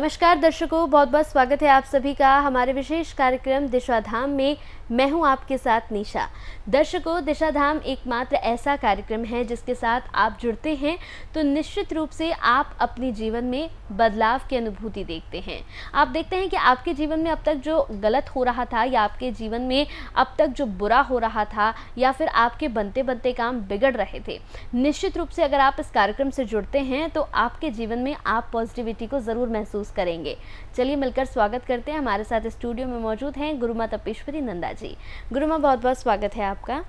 नमस्कार दर्शकों, बहुत बहुत स्वागत है आप सभी का हमारे विशेष कार्यक्रम दिशाधाम में। मैं हूं आपके साथ निशा। दर्शकों, दिशाधाम एकमात्र ऐसा कार्यक्रम है जिसके साथ आप जुड़ते हैं तो निश्चित रूप से आप अपने जीवन में बदलाव की अनुभूति देखते हैं। आप देखते हैं कि आपके जीवन में अब तक जो गलत हो रहा था या आपके जीवन में अब तक जो बुरा हो रहा था या फिर आपके बनते बनते काम बिगड़ रहे थे, निश्चित रूप से अगर आप इस कार्यक्रम से जुड़ते हैं तो आपके जीवन में आप पॉजिटिविटी को ज़रूर महसूस करेंगे। चलिए मिलकर स्वागत करते हैं। हमारे साथ स्टूडियो में मौजूद हैं गुरुमा तपेश्वरी नंदा जी। गुरुमा, बहुत बहुत स्वागत है आपका।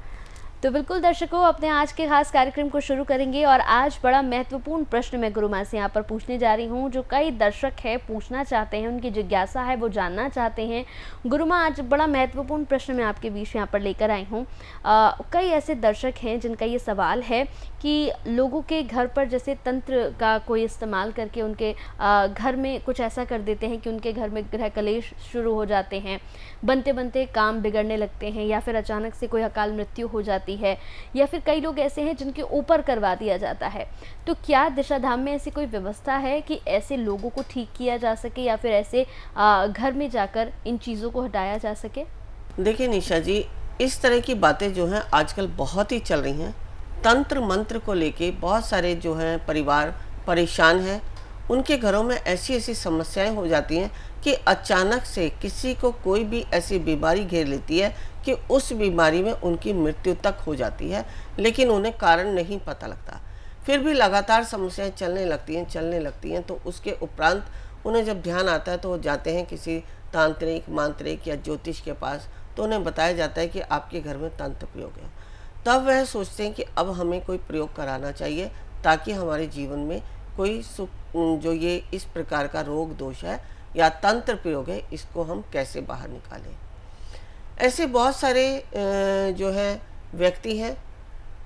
तो बिल्कुल दर्शकों, अपने आज के खास कार्यक्रम को शुरू करेंगे और आज बड़ा महत्वपूर्ण प्रश्न मैं गुरुमा से यहाँ पर पूछने जा रही हूँ, जो कई दर्शक है पूछना चाहते हैं, उनकी जिज्ञासा है, वो जानना चाहते हैं। गुरुमा, आज बड़ा महत्वपूर्ण प्रश्न मैं आपके बीच यहाँ पर लेकर आई हूँ। कई ऐसे दर्शक हैं जिनका ये सवाल है कि लोगों के घर पर जैसे तंत्र का कोई इस्तेमाल करके उनके घर में कुछ ऐसा कर देते हैं कि उनके घर में गृह कलेश शुरू हो जाते हैं, बनते बनते काम बिगड़ने लगते हैं, या फिर अचानक से कोई अकाल मृत्यु हो जाती है, या फिर कई लोग ऐसे हैं जिनके ऊपर करवा दिया जाता है। तो क्या दिशाधाम में ऐसी कोई व्यवस्था है कि ऐसे लोगों को ठीक किया जा सके या फिर ऐसे घर में जाकर इन चीज़ों को हटाया जा सके? देखिए निशा जी, इस तरह की बातें जो हैं आजकल बहुत ही चल रही हैं। तंत्र मंत्र को लेके बहुत सारे जो हैं परिवार परेशान हैं। उनके घरों में ऐसी ऐसी समस्याएं हो जाती हैं कि अचानक से किसी को कोई भी ऐसी बीमारी घेर लेती है कि उस बीमारी में उनकी मृत्यु तक हो जाती है, लेकिन उन्हें कारण नहीं पता लगता। फिर भी लगातार समस्याएं चलने लगती हैं। तो उसके उपरांत उन्हें जब ध्यान आता है तो वो जाते हैं किसी तांत्रिक मांत्रिक या ज्योतिष के पास। तो उन्हें बताया जाता है कि आपके घर में तंत्र प्रयोग है। तब वह सोचते हैं कि अब हमें कोई प्रयोग कराना चाहिए ताकि हमारे जीवन में कोई सुख, जो ये इस प्रकार का रोग दोष है या तंत्र प्रयोग है, इसको हम कैसे बाहर निकालें। ऐसे बहुत सारे जो है व्यक्ति हैं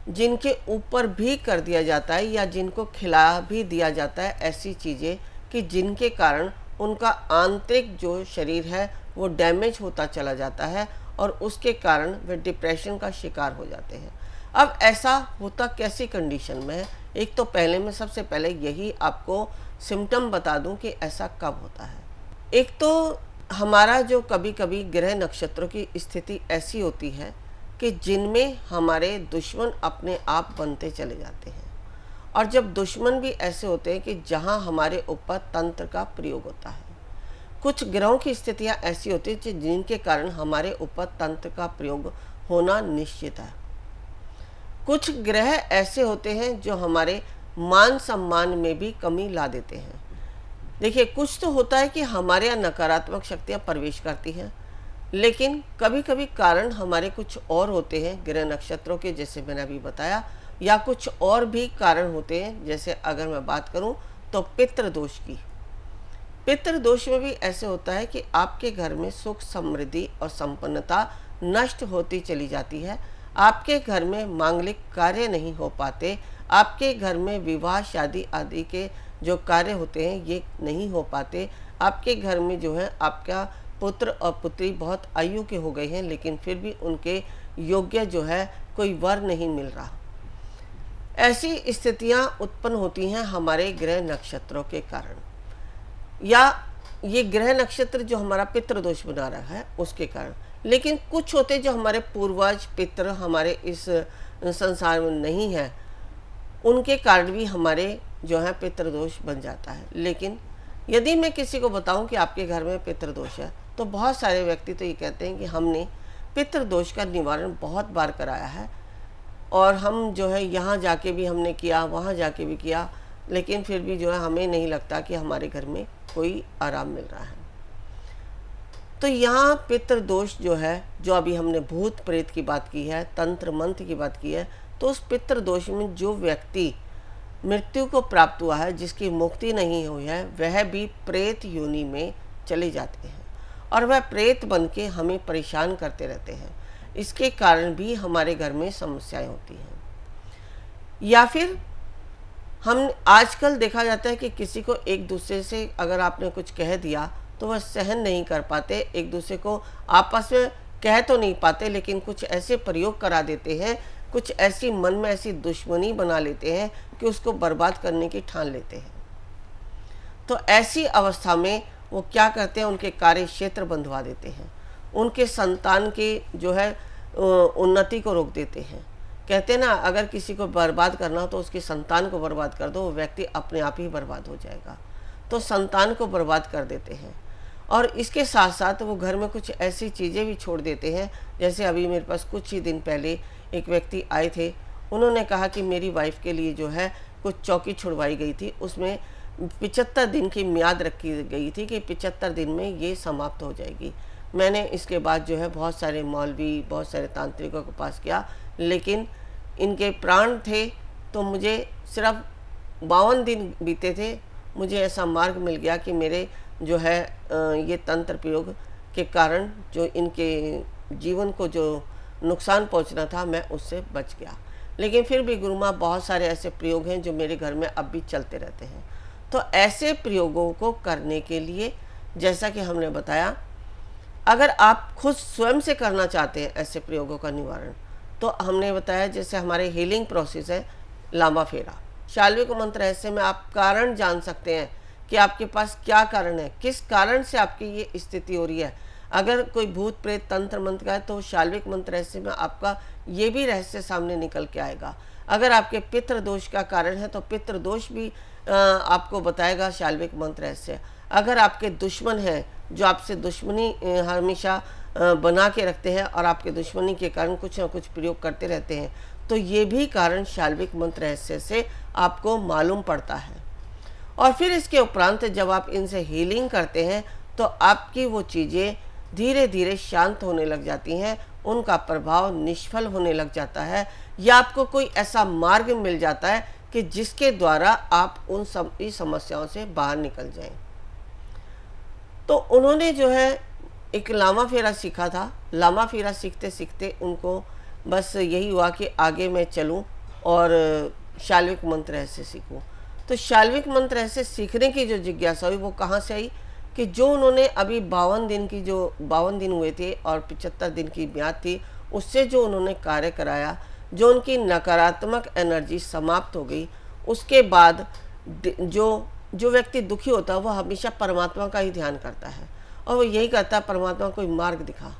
जिनके ऊपर भी कर दिया जाता है या जिनको खिला भी दिया जाता है ऐसी चीज़ें कि जिनके कारण उनका आंतरिक जो शरीर है वो डैमेज होता चला जाता है और उसके कारण वे डिप्रेशन का शिकार हो जाते हैं। अब ऐसा होता कैसी कंडीशन में है? एक तो मैं सबसे पहले यही आपको सिम्टम बता दूं कि ऐसा कब होता है। एक तो हमारा जो कभी कभी ग्रह नक्षत्रों की स्थिति ऐसी होती है कि जिनमें हमारे दुश्मन अपने आप बनते चले जाते हैं, और जब दुश्मन भी ऐसे होते हैं कि जहां हमारे ऊपर तंत्र का प्रयोग होता है। कुछ ग्रहों की स्थितियां ऐसी होती हैं जिनके कारण हमारे ऊपर तंत्र का प्रयोग होना निश्चित है। कुछ ग्रह ऐसे होते हैं जो हमारे मान सम्मान में भी कमी ला देते हैं। देखिए, कुछ तो होता है कि हमारे यहाँ नकारात्मक शक्तियाँ प्रवेश करती हैं, लेकिन कभी कभी कारण हमारे कुछ और होते हैं ग्रह नक्षत्रों के, जैसे मैंने अभी बताया, या कुछ और भी कारण होते हैं। जैसे अगर मैं बात करूं तो पितृ दोष की। पितृ दोष में भी ऐसे होता है कि आपके घर में सुख समृद्धि और संपन्नता नष्ट होती चली जाती है। आपके घर में मांगलिक कार्य नहीं हो पाते, आपके घर में विवाह शादी आदि के जो कार्य होते हैं ये नहीं हो पाते। आपके घर में जो है आपका पुत्र और पुत्री बहुत आयु के हो गए हैं, लेकिन फिर भी उनके योग्य जो है कोई वर नहीं मिल रहा। ऐसी स्थितियां उत्पन्न होती हैं हमारे ग्रह नक्षत्रों के कारण, या ये ग्रह नक्षत्र जो हमारा पितृ दोष बना रहा है उसके कारण। लेकिन कुछ होते जो हमारे पूर्वज पितृ हमारे इस संसार में नहीं है, उनके कारण भी हमारे जो है पितृ दोष बन जाता है। लेकिन यदि मैं किसी को बताऊं कि आपके घर में पितृ दोष है, तो बहुत सारे व्यक्ति तो ये कहते हैं कि हमने पितृ दोष का निवारण बहुत बार कराया है, और हम जो है यहाँ जाके भी हमने किया, वहाँ जाके भी किया, लेकिन फिर भी जो है हमें नहीं लगता कि हमारे घर में कोई आराम मिल रहा है। तो यहाँ पितृ दोष जो है, जो अभी हमने भूत प्रेत की बात की है, तंत्र मंत्र की बात की है, तो उस पितृ दोष में जो व्यक्ति मृत्यु को प्राप्त हुआ है, जिसकी मुक्ति नहीं हुई है, वह भी प्रेत योनि में चले जाते हैं और वह प्रेत बन के हमें परेशान करते रहते हैं। इसके कारण भी हमारे घर में समस्याएं होती हैं। या फिर हम आजकल देखा जाता है कि किसी को एक दूसरे से अगर आपने कुछ कह दिया तो वह सहन नहीं कर पाते, एक दूसरे को आपस में कह तो नहीं पाते, लेकिन कुछ ऐसे प्रयोग करा देते हैं, कुछ ऐसी मन में ऐसी दुश्मनी बना लेते हैं कि उसको बर्बाद करने की ठान लेते हैं। तो ऐसी अवस्था में वो क्या करते हैं, उनके कार्य क्षेत्र बंधवा देते हैं, उनके संतान की जो है उन्नति को रोक देते हैं। कहते हैं ना, अगर किसी को बर्बाद करना हो तो उसकी संतान को बर्बाद कर दो, वो व्यक्ति अपने आप ही बर्बाद हो जाएगा। तो संतान को बर्बाद कर देते हैं और इसके साथ साथ वो घर में कुछ ऐसी चीज़ें भी छोड़ देते हैं। जैसे अभी मेरे पास कुछ ही दिन पहले एक व्यक्ति आए थे, उन्होंने कहा कि मेरी वाइफ के लिए जो है कुछ चौकी छुड़वाई गई थी, उसमें 75 दिन की मियाद रखी गई थी कि 75 दिन में ये समाप्त हो जाएगी। मैंने इसके बाद जो है बहुत सारे मौलवी, बहुत सारे तांत्रिकों के पास किया, लेकिन इनके प्राण थे। तो मुझे सिर्फ 52 दिन बीते थे, मुझे ऐसा मार्ग मिल गया कि मेरे जो है ये तंत्र प्रयोग के कारण जो इनके जीवन को जो नुकसान पहुंचना था, मैं उससे बच गया। लेकिन फिर भी गुरु माँ, बहुत सारे ऐसे प्रयोग हैं जो मेरे घर में अब भी चलते रहते हैं। तो ऐसे प्रयोगों को करने के लिए, जैसा कि हमने बताया, अगर आप खुद स्वयं से करना चाहते हैं ऐसे प्रयोगों का निवारण, तो हमने बताया जैसे हमारे हीलिंग प्रोसेस है लामा फेरा, शाल्विक मंत्र रहस्य में आप कारण जान सकते हैं कि आपके पास क्या कारण है, किस कारण से आपकी ये स्थिति हो रही है। अगर कोई भूत प्रेत तंत्र मंत्र का है तो शाल्विक मंत्र रहस्य में आपका ये भी रहस्य सामने निकल के आएगा। अगर आपके पितृ दोष का कारण है तो पितृ दोष भी आपको बताएगा शाल्विक मंत्र रहस्य। अगर आपके दुश्मन हैं जो आपसे दुश्मनी हमेशा बना के रखते हैं और आपके दुश्मनी के कारण कुछ ना कुछ प्रयोग करते रहते हैं, तो ये भी कारण शाल्विक मंत्र रहस्य से आपको मालूम पड़ता है। और फिर इसके उपरांत जब आप इनसे हीलिंग करते हैं तो आपकी वो चीज़ें धीरे धीरे शांत होने लग जाती हैं, उनका प्रभाव निष्फल होने लग जाता है, या आपको कोई ऐसा मार्ग मिल जाता है कि जिसके द्वारा आप उन सभी समस्याओं से बाहर निकल जाएं। तो उन्होंने जो है एक लामा फेरा सीखा था। लामा फेरा सीखते सीखते उनको बस यही हुआ कि आगे मैं चलूं और शाल्विक मंत्र रहस्य सीखूं। तो शाल्विक मंत्र रहस्य सीखने की जो जिज्ञासा हुई वो कहाँ से आई कि जो उन्होंने अभी 52 दिन हुए थे और 75 दिन की म्याद थी, उससे जो उन्होंने कार्य कराया, जो उनकी नकारात्मक एनर्जी समाप्त हो गई, उसके बाद जो व्यक्ति दुखी होता है वो हमेशा परमात्मा का ही ध्यान करता है और वो यही कहता है, परमात्मा कोई मार्ग दिखा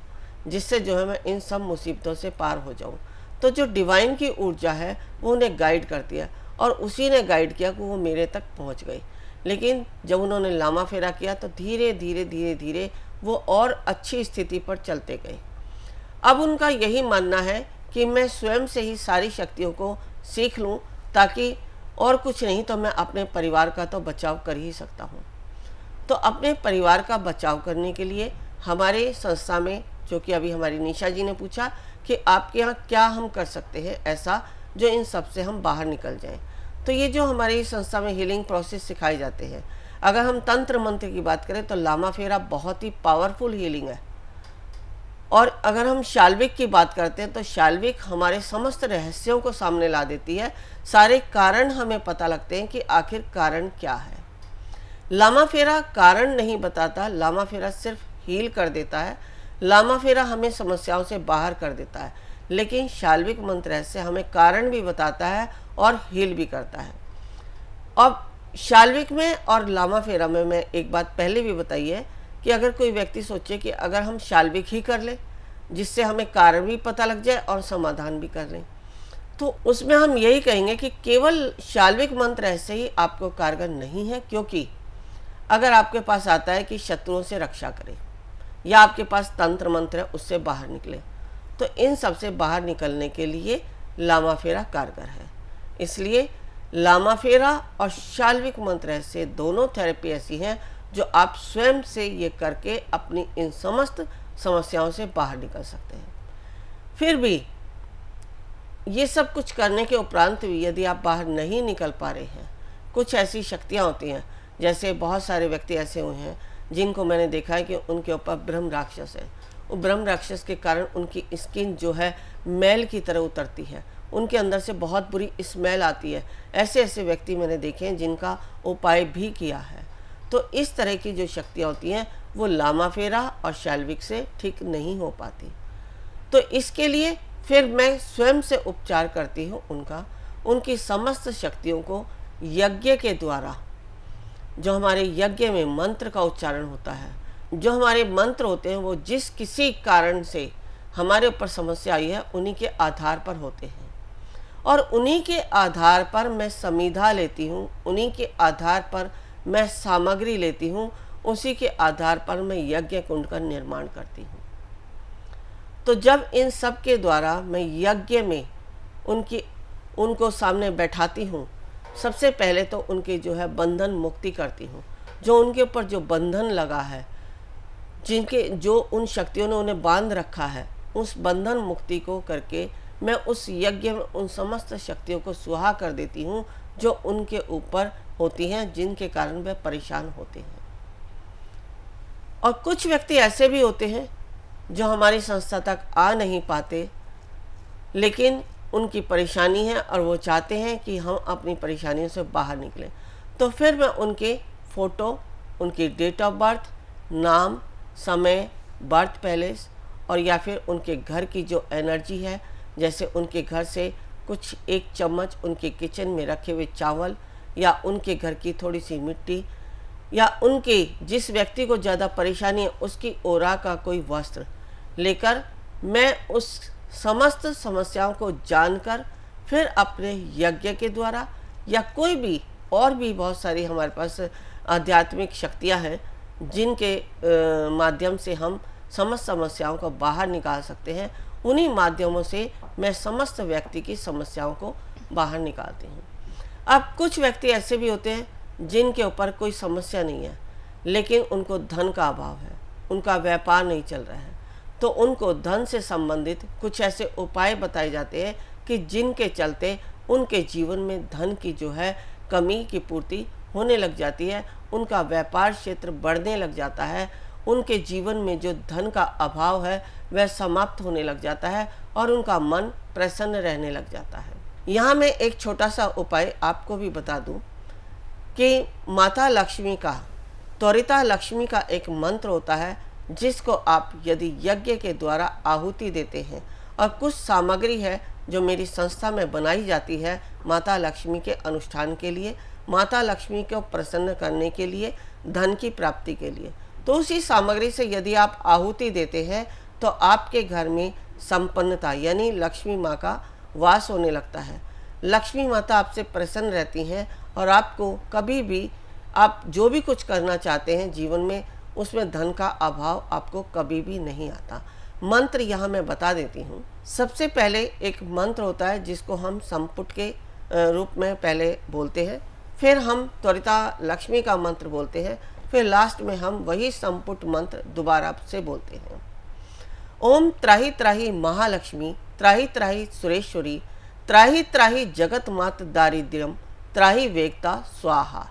जिससे जो है मैं इन सब मुसीबतों से पार हो जाऊं। तो जो डिवाइन की ऊर्जा है वो उन्हें गाइड करती है और उसी ने गाइड किया कि वो मेरे तक पहुंच गई। लेकिन जब उन्होंने लामा फेरा किया तो धीरे धीरे वो और अच्छी स्थिति पर चलते गए। अब उनका यही मानना है कि मैं स्वयं से ही सारी शक्तियों को सीख लूं, ताकि और कुछ नहीं तो मैं अपने परिवार का तो बचाव कर ही सकता हूं। तो अपने परिवार का बचाव करने के लिए हमारे संस्था में, जो कि अभी हमारी निशा जी ने पूछा कि आपके यहाँ क्या हम कर सकते हैं ऐसा जो इन सब से हम बाहर निकल जाएं, तो ये जो हमारी संस्था में हीलिंग प्रोसेस सिखाए जाते हैं, अगर हम तंत्र मंत्र की बात करें तो लामा फेरा बहुत ही पावरफुल हीलिंग है। और अगर हम शाल्विक की बात करते हैं तो शाल्विक हमारे समस्त रहस्यों को सामने ला देती है, सारे कारण हमें पता लगते हैं कि आखिर कारण क्या है। लामा फेरा कारण नहीं बताता, लामा फेरा सिर्फ हील कर देता है, लामा फेरा हमें समस्याओं से बाहर कर देता है। लेकिन शाल्विक मंत्र रहस्य हमें कारण भी बताता है और हील भी करता है। अब शाल्विक में और लामा फेरा में मैं एक बात पहले भी बताई है कि अगर कोई व्यक्ति सोचे कि अगर हम शाल्विक ही कर लें जिससे हमें कारण भी पता लग जाए और समाधान भी कर लें, तो उसमें हम यही कहेंगे कि केवल शाल्विक मंत्र रहस्य ही आपको कारगर नहीं है। क्योंकि अगर आपके पास आता है कि शत्रुओं से रक्षा करें या आपके पास तंत्र मंत्र है उससे बाहर निकले, तो इन सब से बाहर निकलने के लिए लामा फेरा कारगर है। इसलिए लामा फेरा और शाल्विक मंत्र रहस्य दोनों थेरेपी ऐसी हैं जो आप स्वयं से ये करके अपनी इन समस्त समस्याओं से बाहर निकल सकते हैं। फिर भी ये सब कुछ करने के उपरांत भी यदि आप बाहर नहीं निकल पा रहे हैं, कुछ ऐसी शक्तियाँ होती हैं, जैसे बहुत सारे व्यक्ति ऐसे हुए हैं जिनको मैंने देखा है कि उनके ऊपर ब्रह्म राक्षस है। वो ब्रह्म राक्षस के कारण उनकी स्किन जो है मैल की तरह उतरती है, उनके अंदर से बहुत बुरी स्मेल आती है। ऐसे ऐसे व्यक्ति मैंने देखे हैं जिनका उपाय भी किया है। तो इस तरह की जो शक्तियाँ होती हैं वो लामा फेरा और शाल्विक से ठीक नहीं हो पाती। तो इसके लिए फिर मैं स्वयं से उपचार करती हूँ उनकी समस्त शक्तियों को यज्ञ के द्वारा जो हमारे यज्ञ में मंत्र का उच्चारण होता है, जो हमारे मंत्र होते हैं वो जिस किसी कारण से हमारे ऊपर समस्या आई है उन्हीं के आधार पर होते हैं, और उन्हीं के आधार पर मैं संविधा लेती हूँ, उन्हीं के आधार पर मैं सामग्री लेती हूँ, उसी के आधार पर मैं यज्ञ कुंड का निर्माण करती हूँ। तो जब इन सब के द्वारा मैं यज्ञ में उनको सामने बैठाती हूँ, सबसे पहले तो उनके जो है बंधन मुक्ति करती हूँ। जो उनके ऊपर जो बंधन लगा है, जो उन शक्तियों ने उन्हें बांध रखा है, उस बंधन मुक्ति को करके मैं उस यज्ञ में उन समस्त शक्तियों को सुहा कर देती हूँ जो उनके ऊपर होती हैं, जिनके कारण वे परेशान होते हैं। और कुछ व्यक्ति ऐसे भी होते हैं जो हमारी संस्था तक आ नहीं पाते, लेकिन उनकी परेशानी है और वो चाहते हैं कि हम अपनी परेशानियों से बाहर निकलें। तो फिर मैं उनके फ़ोटो, उनकी डेट ऑफ बर्थ, नाम, समय, बर्थ पैलेस और या फिर उनके घर की जो एनर्जी है, जैसे उनके घर से कुछ 1 चम्मच उनके किचन में रखे हुए चावल, या उनके घर की थोड़ी सी मिट्टी, या उनके जिस व्यक्ति को ज़्यादा परेशानी है उसकी ओरा का कोई वस्त्र लेकर मैं उस समस्त समस्याओं को जानकर फिर अपने यज्ञ के द्वारा, या कोई भी और भी बहुत सारी हमारे पास आध्यात्मिक शक्तियां हैं जिनके माध्यम से हम समस्त समस्याओं को बाहर निकाल सकते हैं, उन्हीं माध्यमों से मैं समस्त व्यक्ति की समस्याओं को बाहर निकालती हूँ। अब कुछ व्यक्ति ऐसे भी होते हैं जिनके ऊपर कोई समस्या नहीं है, लेकिन उनको धन का अभाव है, उनका व्यापार नहीं चल रहा है, तो उनको धन से संबंधित कुछ ऐसे उपाय बताए जाते हैं कि जिनके चलते उनके जीवन में धन की जो है कमी की पूर्ति होने लग जाती है, उनका व्यापार क्षेत्र बढ़ने लग जाता है, उनके जीवन में जो धन का अभाव है वह समाप्त होने लग जाता है और उनका मन प्रसन्न रहने लग जाता है। यहाँ मैं एक छोटा सा उपाय आपको भी बता दूं कि माता लक्ष्मी का, त्वरिता लक्ष्मी का एक मंत्र होता है, जिसको आप यदि यज्ञ के द्वारा आहुति देते हैं और कुछ सामग्री है जो मेरी संस्था में बनाई जाती है माता लक्ष्मी के अनुष्ठान के लिए, माता लक्ष्मी को प्रसन्न करने के लिए, धन की प्राप्ति के लिए, तो उसी सामग्री से यदि आप आहुति देते हैं तो आपके घर में संपन्नता यानी लक्ष्मी माँ का वास होने लगता है। लक्ष्मी माता आपसे प्रसन्न रहती हैं और आपको कभी भी आप जो भी कुछ करना चाहते हैं जीवन में, उसमें धन का अभाव आपको कभी भी नहीं आता। मंत्र यहाँ मैं बता देती हूँ। सबसे पहले एक मंत्र होता है जिसको हम संपुट के रूप में पहले बोलते हैं, फिर हम त्वरिता लक्ष्मी का मंत्र बोलते हैं, फिर लास्ट में हम वही संपुट मंत्र दोबारा से बोलते हैं। ओम त्राही त्राही महालक्ष्मी, त्राही त्राही सुरेश्वरी, त्राही त्राही जगत मात दारिद्र्यम, त्राही वेगता स्वाहा।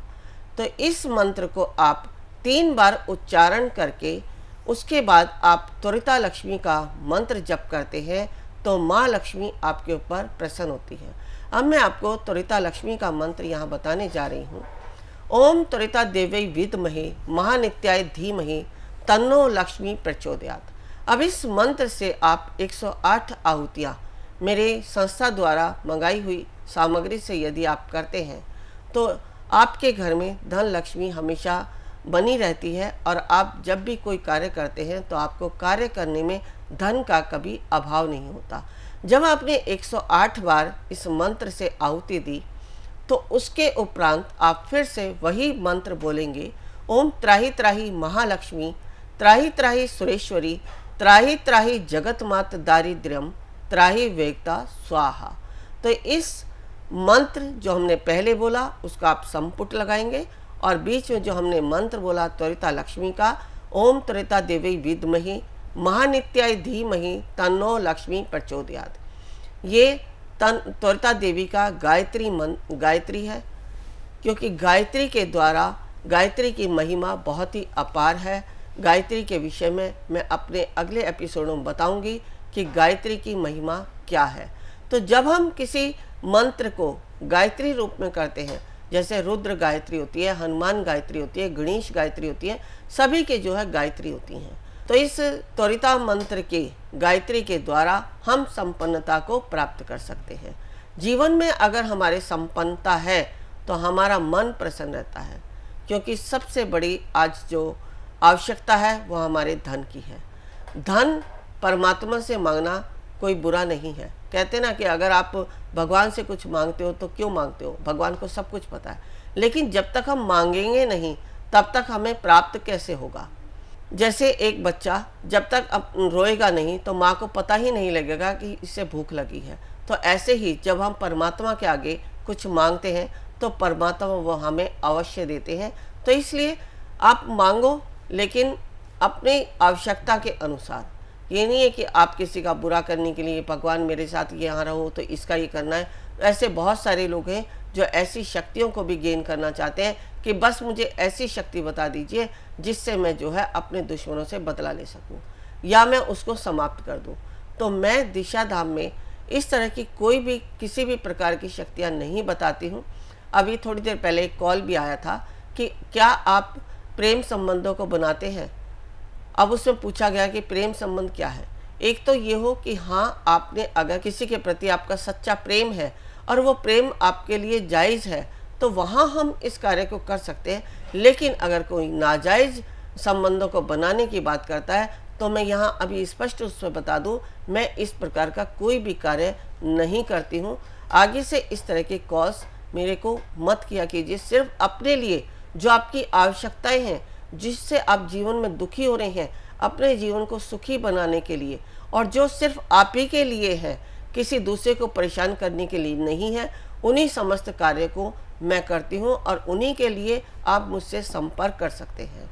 तो इस मंत्र को आप 3 बार उच्चारण करके उसके बाद आप त्वरिता लक्ष्मी का मंत्र जप करते हैं तो माँ लक्ष्मी आपके ऊपर प्रसन्न होती है। अब मैं आपको त्वरिता लक्ष्मी का मंत्र यहाँ बताने जा रही हूँ। ओम त्वरिता देवी विद्महे महानित्याय धीमहि तन्नो लक्ष्मी प्रचोदयात्। अब इस मंत्र से आप 108 आहुतियाँ मेरे संस्था द्वारा मंगाई हुई सामग्री से यदि आप करते हैं तो आपके घर में धन लक्ष्मी हमेशा बनी रहती है और आप जब भी कोई कार्य करते हैं तो आपको कार्य करने में धन का कभी अभाव नहीं होता। जब आपने 108 बार इस मंत्र से आहुति दी तो उसके उपरांत आप फिर से वही मंत्र बोलेंगे, ओम त्राही त्राही महालक्ष्मी, त्राही त्राही सुरेश्वरी, त्राही त्राही जगत मात दारिद्र्यम, त्राही वेगता स्वाहा। तो इस मंत्र जो हमने पहले बोला उसका आप संपुट लगाएंगे और बीच में जो हमने मंत्र बोला त्वरिता लक्ष्मी का, ओम त्वरिता देवी विद्महि महानित्याय धीमहि तन्नो लक्ष्मी प्रचोदयात्। ये त्वरिता देवी का गायत्री है, क्योंकि गायत्री के द्वारा गायत्री की महिमा बहुत ही अपार है। गायत्री के विषय में मैं अपने अगले एपिसोडों में बताऊंगी कि गायत्री की महिमा क्या है। तो जब हम किसी मंत्र को गायत्री रूप में करते हैं, जैसे रुद्र गायत्री होती है, हनुमान गायत्री होती है, गणेश गायत्री होती है, सभी के जो है गायत्री होती हैं, तो इस त्वरिता मंत्र के गायत्री के द्वारा हम संपन्नता को प्राप्त कर सकते हैं। जीवन में अगर हमारे संपन्नता है तो हमारा मन प्रसन्न रहता है, क्योंकि सबसे बड़ी आज जो आवश्यकता है वो हमारे धन की है। धन परमात्मा से मांगना कोई बुरा नहीं है। कहते ना कि अगर आप भगवान से कुछ मांगते हो तो क्यों मांगते हो, भगवान को सब कुछ पता है। लेकिन जब तक हम मांगेंगे नहीं तब तक हमें प्राप्त कैसे होगा। जैसे एक बच्चा जब तक अब रोएगा नहीं तो माँ को पता ही नहीं लगेगा कि इसे भूख लगी है। तो ऐसे ही जब हम परमात्मा के आगे कुछ मांगते हैं तो परमात्मा वो हमें अवश्य देते हैं। तो इसलिए आप मांगो, लेकिन अपनी आवश्यकता के अनुसार। ये नहीं है कि आप किसी का बुरा करने के लिए भगवान मेरे साथ यहाँ रहो तो इसका ये करना है। ऐसे बहुत सारे लोग हैं जो ऐसी शक्तियों को भी गेन करना चाहते हैं कि बस मुझे ऐसी शक्ति बता दीजिए जिससे मैं जो है अपने दुश्मनों से बदला ले सकूं या मैं उसको समाप्त कर दूं। तो मैं दिशा धाम में इस तरह की कोई भी किसी भी प्रकार की शक्तियाँ नहीं बताती हूँ। अभी थोड़ी देर पहले एक कॉल भी आया था कि क्या आप प्रेम संबंधों को बनाते हैं। अब उसमें पूछा गया कि प्रेम संबंध क्या है। एक तो ये हो कि हाँ, आपने अगर किसी के प्रति आपका सच्चा प्रेम है और वो प्रेम आपके लिए जायज़ है तो वहाँ हम इस कार्य को कर सकते हैं। लेकिन अगर कोई नाजायज़ संबंधों को बनाने की बात करता है तो मैं यहाँ अभी स्पष्ट रूप से बता दूँ, मैं इस प्रकार का कोई भी कार्य नहीं करती हूँ। आगे से इस तरह के कॉल्स मेरे को मत किया कीजिए। सिर्फ अपने लिए जो आपकी आवश्यकताएं हैं, जिससे आप जीवन में दुखी हो रहे हैं, अपने जीवन को सुखी बनाने के लिए, और जो सिर्फ आप ही के लिए है, किसी दूसरे को परेशान करने के लिए नहीं है, उन्हीं समस्त कार्य को मैं करती हूँ और उन्हीं के लिए आप मुझसे संपर्क कर सकते हैं।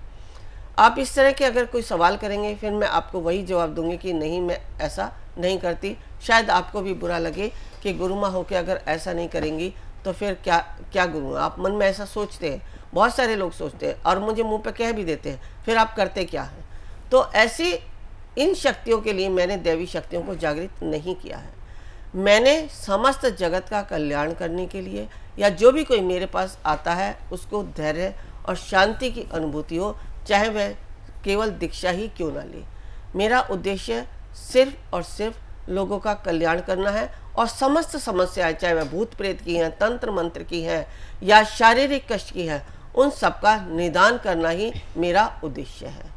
आप इस तरह के अगर कोई सवाल करेंगे फिर मैं आपको वही जवाब दूंगी कि नहीं, मैं ऐसा नहीं करती। शायद आपको भी बुरा लगे कि गुरु माँ होकर अगर ऐसा नहीं करेंगी तो फिर क्या क्या गुरु। आप मन में ऐसा सोचते हैं, बहुत सारे लोग सोचते हैं और मुझे मुंह पे कह भी देते हैं, फिर आप करते क्या हैं। तो ऐसी इन शक्तियों के लिए मैंने दैवी शक्तियों को जागृत नहीं किया है। मैंने समस्त जगत का कल्याण करने के लिए, या जो भी कोई मेरे पास आता है उसको धैर्य और शांति की अनुभूति हो, चाहे वह केवल दीक्षा ही क्यों ना ले। मेरा उद्देश्य सिर्फ और सिर्फ लोगों का कल्याण करना है और समस्त समस्याएं, चाहे वह भूत प्रेत की हैं, तंत्र मंत्र की हैं या शारीरिक कष्ट की है, उन सबका निदान करना ही मेरा उद्देश्य है।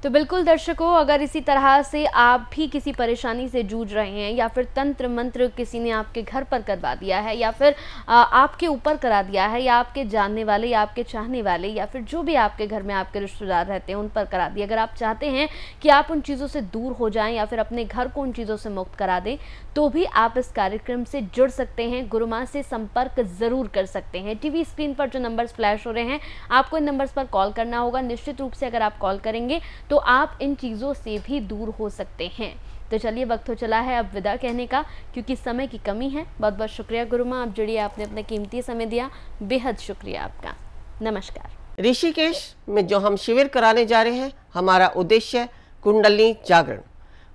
तो बिल्कुल दर्शकों, अगर इसी तरह से आप भी किसी परेशानी से जूझ रहे हैं या फिर तंत्र मंत्र किसी ने आपके घर पर करवा दिया है या फिर आपके ऊपर करा दिया है, या आपके जानने वाले या आपके चाहने वाले या फिर जो भी आपके घर में आपके रिश्तेदार रहते हैं उन पर करा दिया, अगर आप चाहते हैं कि आप उन चीज़ों से दूर हो जाएं या फिर अपने घर को उन चीज़ों से मुक्त करा दें, तो भी आप इस कार्यक्रम से जुड़ सकते हैं। गुरु माँ से संपर्क ज़रूर कर सकते हैं। टीवी स्क्रीन पर जो नंबर्स फ्लैश हो रहे हैं, आपको इन नंबर्स पर कॉल करना होगा। निश्चित रूप से अगर आप कॉल करेंगे तो आप इन चीज़ों से भी दूर हो सकते हैं। तो चलिए, वक्त हो चला है अब विदा कहने का, क्योंकि समय की कमी है। बहुत बहुत शुक्रिया गुरु माँ, आप जुड़िए, आपने अपना कीमती समय दिया, बेहद शुक्रिया आपका। नमस्कार। ऋषिकेश में जो हम शिविर कराने जा रहे हैं, हमारा उद्देश्य कुंडली जागरण।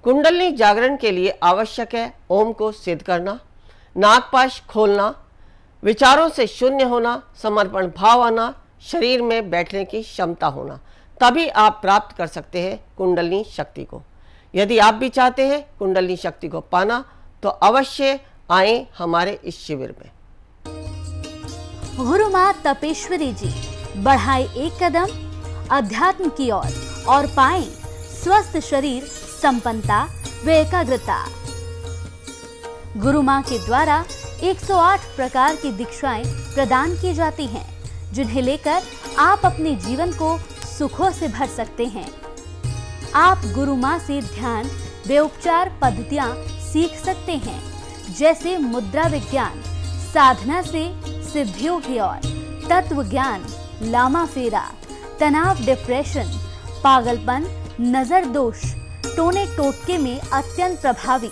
कुंडली जागरण के लिए आवश्यक है ओम को सिद्ध करना, नागपाश खोलना, विचारों से शून्य होना, समर्पण भाव आना, शरीर में बैठने की क्षमता होना, तभी आप प्राप्त कर सकते हैं कुंडली शक्ति को। यदि आप भी चाहते हैं कुंडली शक्ति को पाना तो अवश्य आए हमारे इस शिविर में। गुरु माँ तपेश्वरी जी बढ़ाए एक कदम अध्यात्म की ओर और पाएं स्वस्थ शरीर, संपन्नता व एकाग्रता। गुरु माँ के द्वारा 108 प्रकार की दीक्षाएं प्रदान की जाती हैं, जिन्हें लेकर आप अपने जीवन को सुखों से भर सकते हैं। आप गुरु माँ से ध्यान व उपचार पद्धतियाँ सीख सकते हैं, जैसे मुद्रा विज्ञान, साधना से सिद्धियों की ओर, तत्व ज्ञान, लामा फेरा, तनाव, डिप्रेशन, पागलपन, नजर दोष, टोने टोटके में अत्यंत प्रभावी,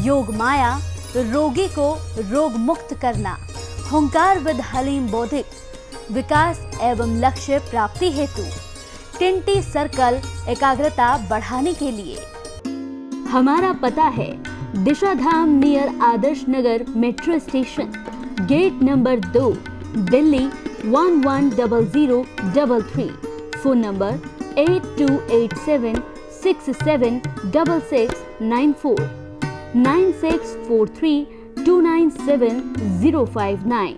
योग माया, रोगी को रोग मुक्त करना, हुंकार विद हलीम बोधिक, विकास एवं लक्ष्य प्राप्ति हेतु, टिंटी सर्कल, एकाग्रता बढ़ाने के लिए। हमारा पता है Disha Dham near Adarsh Nagar metro station, gate number 2, Delhi 110033। Phone number 8287676694, 9643297059।